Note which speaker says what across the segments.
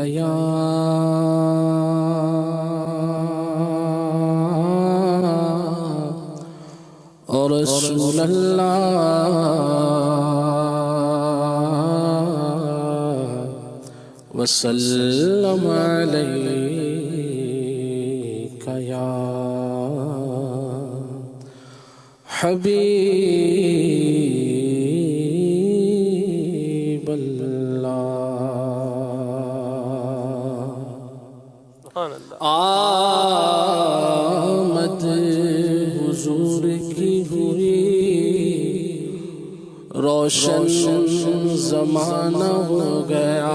Speaker 1: یا رسول اللہ وسلم علیک یا حبیب آمد حضور کی ہوئی روشن زمانہ ہو گیا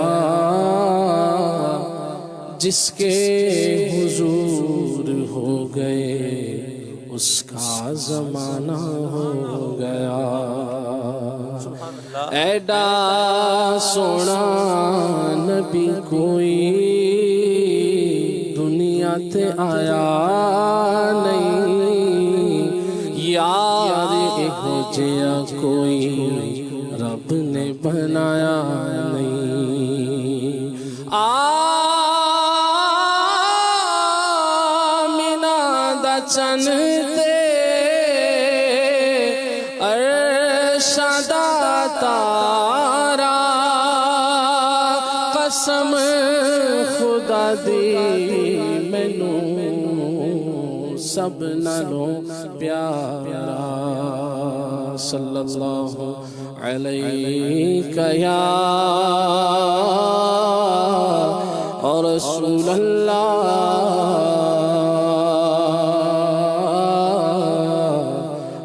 Speaker 1: جس کے حضور ہو گئے اس کا زمانہ ہو گیا ایڈا سونا نبی کوئی دنیا تے آیا نہیں یار ایہو جیا کوئی رب نے بنایا نہیں آمینہ دا چن تے عرشاں دا تارا قسم خدا دی سب نالوں پیارا صلی اللہ علیہ یا رسول اللہ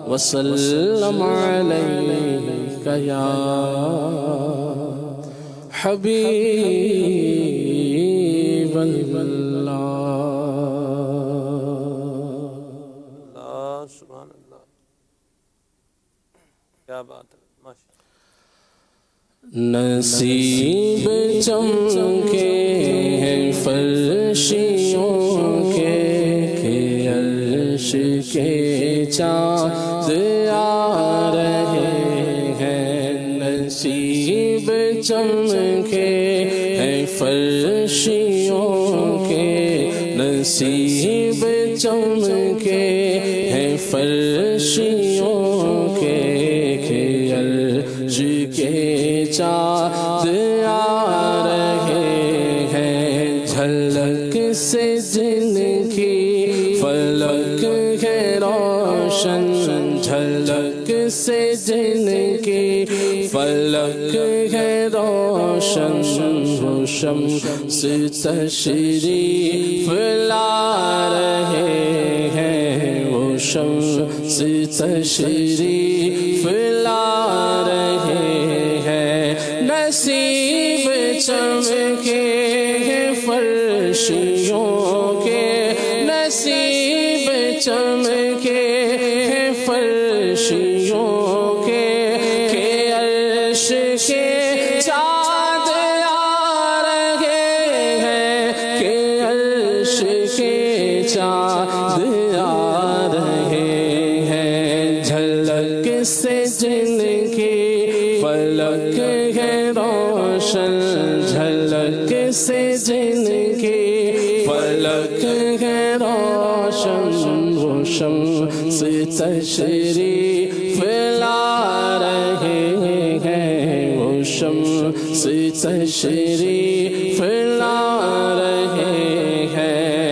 Speaker 1: وسلم علیہ یا حبیب اللہ
Speaker 2: سبحان اللہ کیا بات ہے
Speaker 1: نصیب چمکے ہیں فرشیوں کے کہ عرش کے چاند آ رہے ہیں نصیب چمکے ہیں فرشیوں کے نصیب چمکے فرشیوں کے کہ عرش کے چاند آ رہے ہیں جھلک سے جن کی فلک ہے روشن جھلک سے جن کی فلک ہے روشن شمس تشریف لا رہے ہیں شمس تشریف لا رہے ہیں نصیب چمکے ہیں فرشیوں کے نصیب چمکے ہیں فرشیوں کے کہ عرش کے چاند آ رہے ہیں کہ عرش کے چاند آ سے جن کی فلک ہے روشن جھلک سے جن کی فلک ہے روشن وہ شمس تشریف لا رہے ہیں وہ شمس تشریف لا رہے ہیں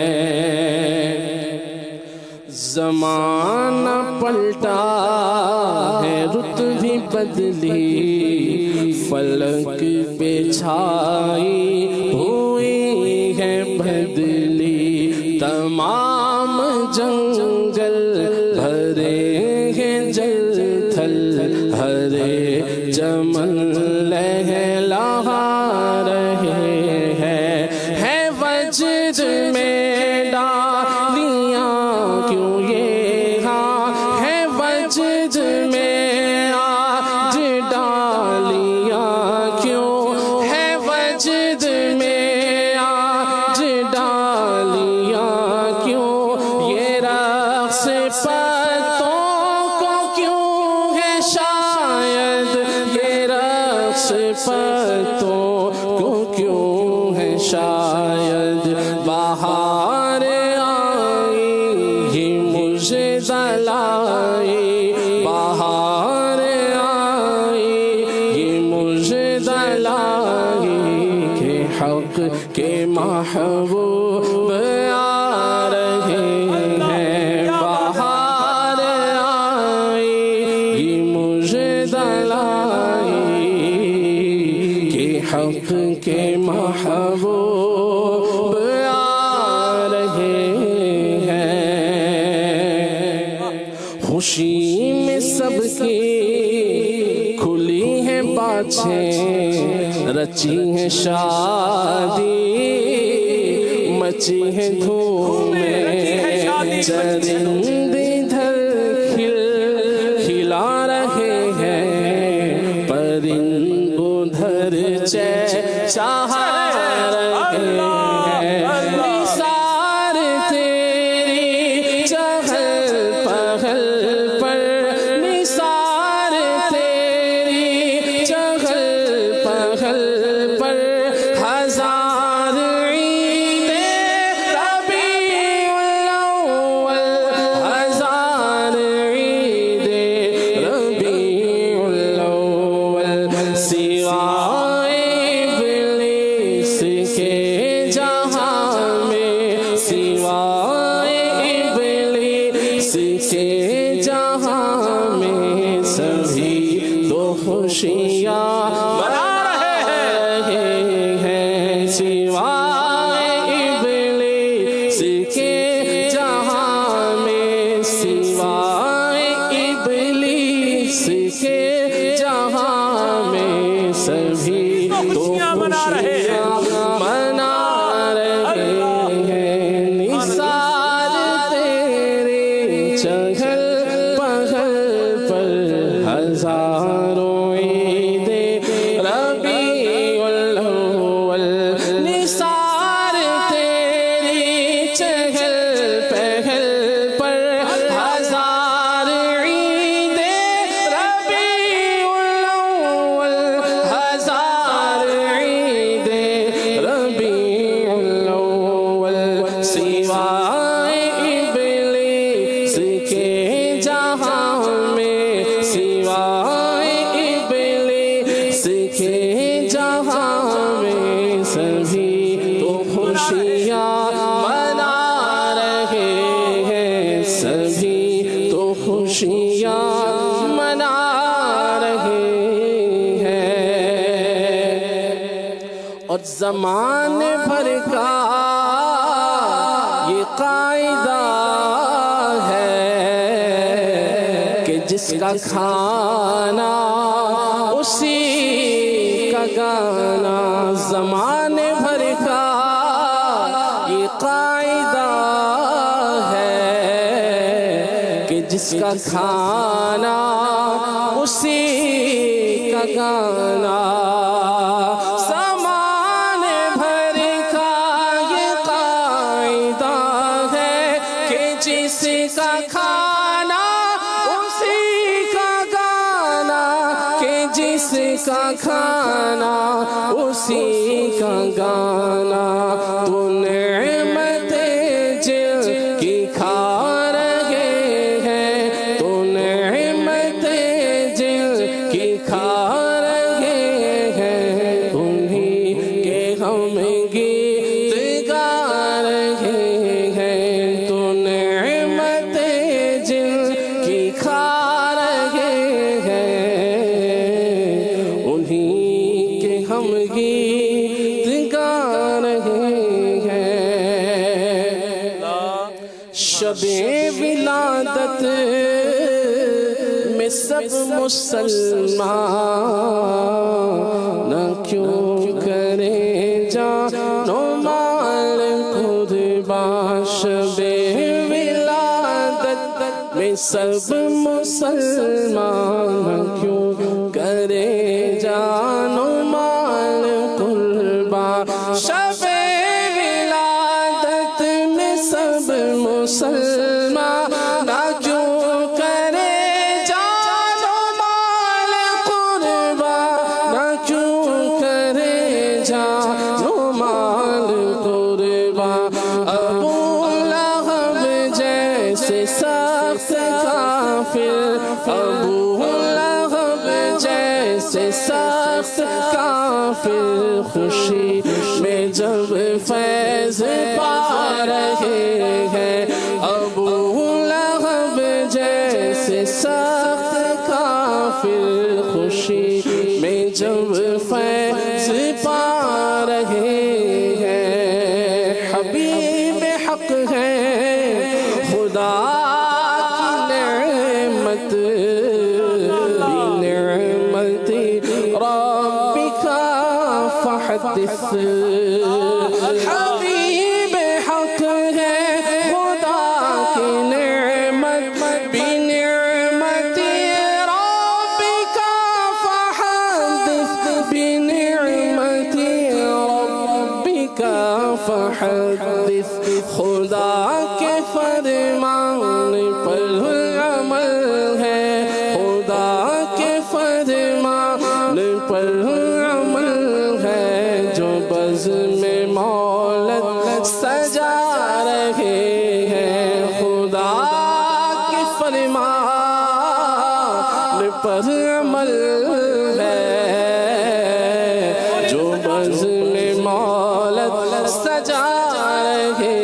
Speaker 1: زمانہ پلٹا رت بھی بدلی فلک پہ چھائی ہوئی ہے بدلی تمام جنگل بھرے ہیں جل تھل ہرے چمن لہلا رہے ہیں وجد میں ڈالیاں کیوں یہ وجد میں آج ڈالیاں کیوں ہے وجد میں آج ڈالیاں کیوں یہ رقص پتوں کو کیوں ہے شاید یہ رقص پتوں کو کیوں کیوں ہے شاید بہار آئی ہی مجھے دلائی بہار آئی ہی مجھے دلائی کہ حق کے محبوب آ رہے ہیں بہار آئی ہی مجھے دلائی کہ حق کے محبوب آ رہے ہیں خوشی میں سب کی کھلی ہیں باچھیں رچی ہیں شادی مچی ہیں دھومیں چرند ادھر کھلا رہے ہیں پرند ادھر چاہ رہے ہیں نثار تیری چہل پہل پر نثار تیری چہل پہل پر ہزار عیدیں ربیع الاول ہزار عیدیں ربیع الاول سوائے ابلیس کے جہاں میں سوائے ابلیس کے جہاں میں سبھی تو خوشیاں منا رہے ہیں سوائے ابلیس کے جہاں میں سوائے ابلیس کے جہاں میں سبھی تو خوشیاں منا رہے ہیں نثار تیرے چہل پہل پر ہزاروں عیدیں ربیع الاول نثار تیری چہل پہل پر ہزار عیدیں ربیع الاول ہزار عیدیں ربیع الاول سوائے ابلیس کے جہاں میں سوائے ابلیس کے جہاں میں سبھی تو خوشیاں منا رہے ہیں سبھی تو خوشیاں منا رہے ہیں اور زمانے بھر کا یہ قاعدہ ہے کہ جس کا کھانا اسی کا گانا زمانے بھر کا یہ قاعدہ ہے کہ جس کا کھانا اسی کا گانا زمانے بھر کا یہ قاعدہ ہے کہ جس کا کھانا اسی کا گانا کہ جس کا کھانا اسی کا گانا تو نعمتیں جن کی کھا رہے ہیں تو نعمتیں جن کی کھا رہے ہیں انہیں کے ہم گیت گا رہے ہیں تو نعمتیں جن کی کھا رہے ہیں انہیں کے ہم گیت گا رہے ہیں شب ولادت میں سب مسلمان نہ کیوں کرے جان و مال قربان شب ولادت میں سب مسلمان نہ کیوں کرے جان و مال قربان شب ولادت میں سب مسلمان نہ کیوں کرے جان و مال قربان نہ کیوں کرے جان مال قربان ابو لہب جیسے سخت کافر ابو لہب جیسے سخت کافر خوشی میں جب فیض پا رہے ہیں ابو لہب جیسے سخت کافر خوشی میں جب فیض پا رہے ہیں حبیب حق ہے خدا کی نعمت بنعمت ربک فحدث حبیب حق ہے خدا کی نعمت بنعمت ربک فحدث بنعمت ربک فحدث خدا کے فرمان پر عمل ہے خدا کے فرمان پر عمل ہے جو بزم مولد سجا رہے ہیں خدا کے فرمان پر عمل ہے جو بزم مولد سجا رہے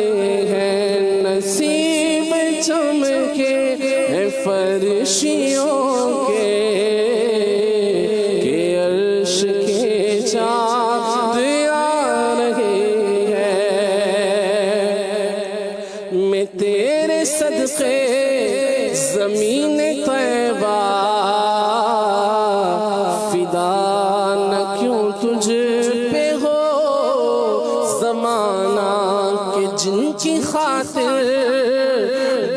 Speaker 1: ہیں نصیب چمکے ہیں فرشیوں کے کہ عرش کے چاند آ رہے ہیں میں تیرے صدقے زمین طیبہ فدا نہ کیوں تجھ پہ ہو زمانہ کہ جن کی خاطر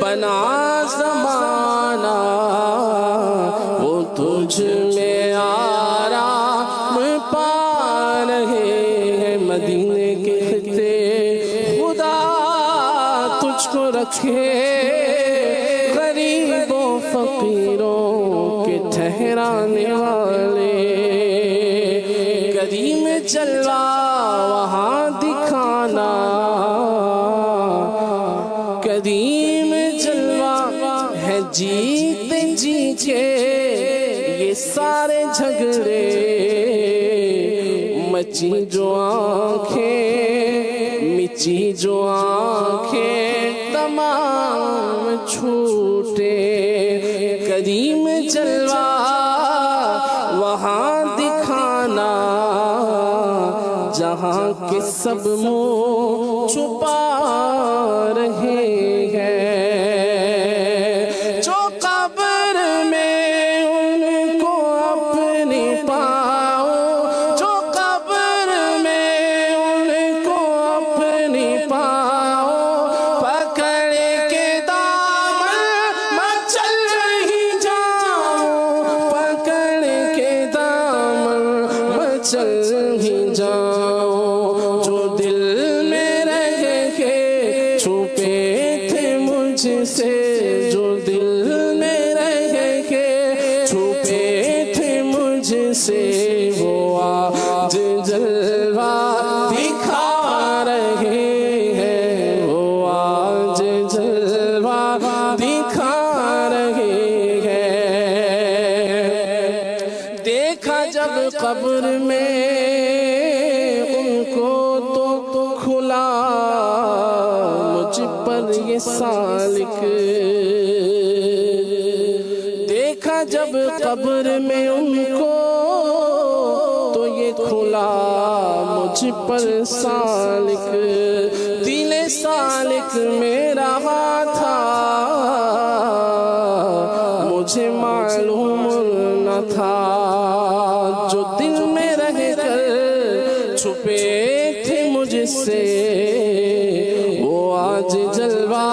Speaker 1: بنا زمانہ وہ تجھ میں آرام پا رہے ہیں مدینے کے خطے خدا تجھ کو رکھے غریبوں فقیروں کے ٹھہرانے والے کریم جلوہ وہاں دکھانا کریم جلوہ ہے جیتے جی کے یہ سارے جھگڑے مچی جو آنکھیں مچی جو آنکھیں تمام چھوٹے کریم جلوہ وہاں دکھانا جہاں کے سب منہ چھپا رہے ہیں جو قبر میں ان کو اپنی پاؤں جو قبر میں ان کو اپنی پاؤں پکڑ کے دامن میں چل ہی جاؤں پکڑ کے دامن میں چل ہی جاؤں جو دل میں رہ کے چھپے تھے مجھ سے جو دل میں رہ کے چھپے تھے مجھ سے وہ آج جلوہ دکھا رہے ہیں وہ آج جلوہ دکھا رہے ہیں دیکھا جب قبر میں ان کو تو کھلا مجھ پر یہ سالک دیکھا جب قبر میں ان کو تو یہ کھلا مجھ پر سالک دل سالک میرا تھا مجھے معلوم نہ تھا جو دل میں رہ کر چھپے تھے مجھ سے وہ آج جلوہ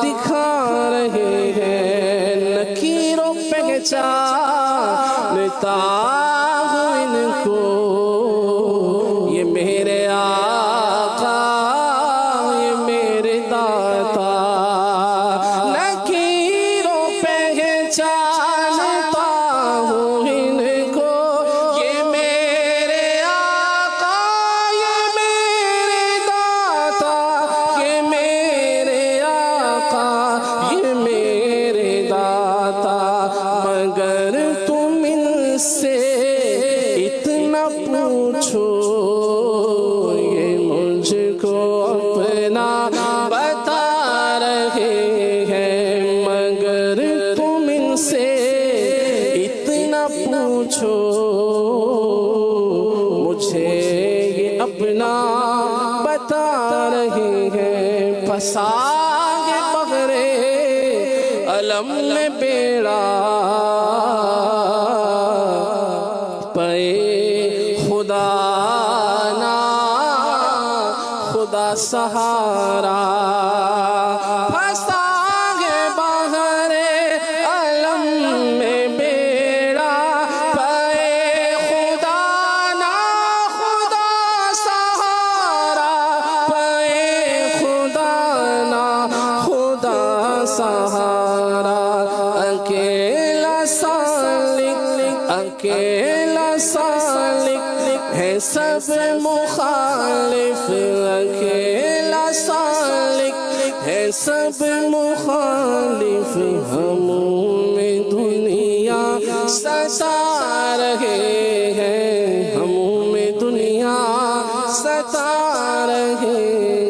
Speaker 1: دکھا رہے ہیں نکیروں پہچانتا ہوں ان کو یہ میرے آقا یہ میرے داتا نکیروں پہچانتا ہوں ان کو یہ میرے آقا یہ میرے اپنا بتا رہے ہیں، پھنسا کے بغرے علم میں بیڑا پے خدا نا خدا سہارا، پھنسا کے بغرے علم میں بیڑا پے خدا نا خدا سہارا، پے خدا نا خدا سہارا، اکیلا سالک اکیلا سالک ہے سب مخالف، اکیلا سالک ہے سب مخالف، ہموم دنیا ستا رہے ہیں، ہموم دنیا ستا رہے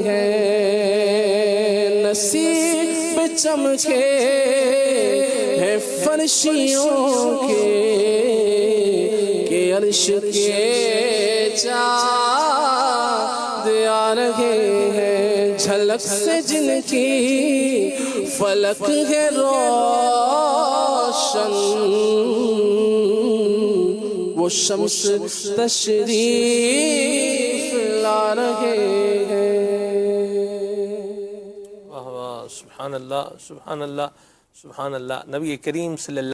Speaker 1: ہیں، نصیب چمکے ہے فرشیوں کے عرش کے چاند آ رہے ہیں، جھلک سے جن کی فلک ہے روشن، وہ شمس تشریف لا رہے ہیں۔
Speaker 2: واہ واہ، سبحان اللہ سبحان اللہ سبحان اللہ۔ نبی کریم صلی اللہ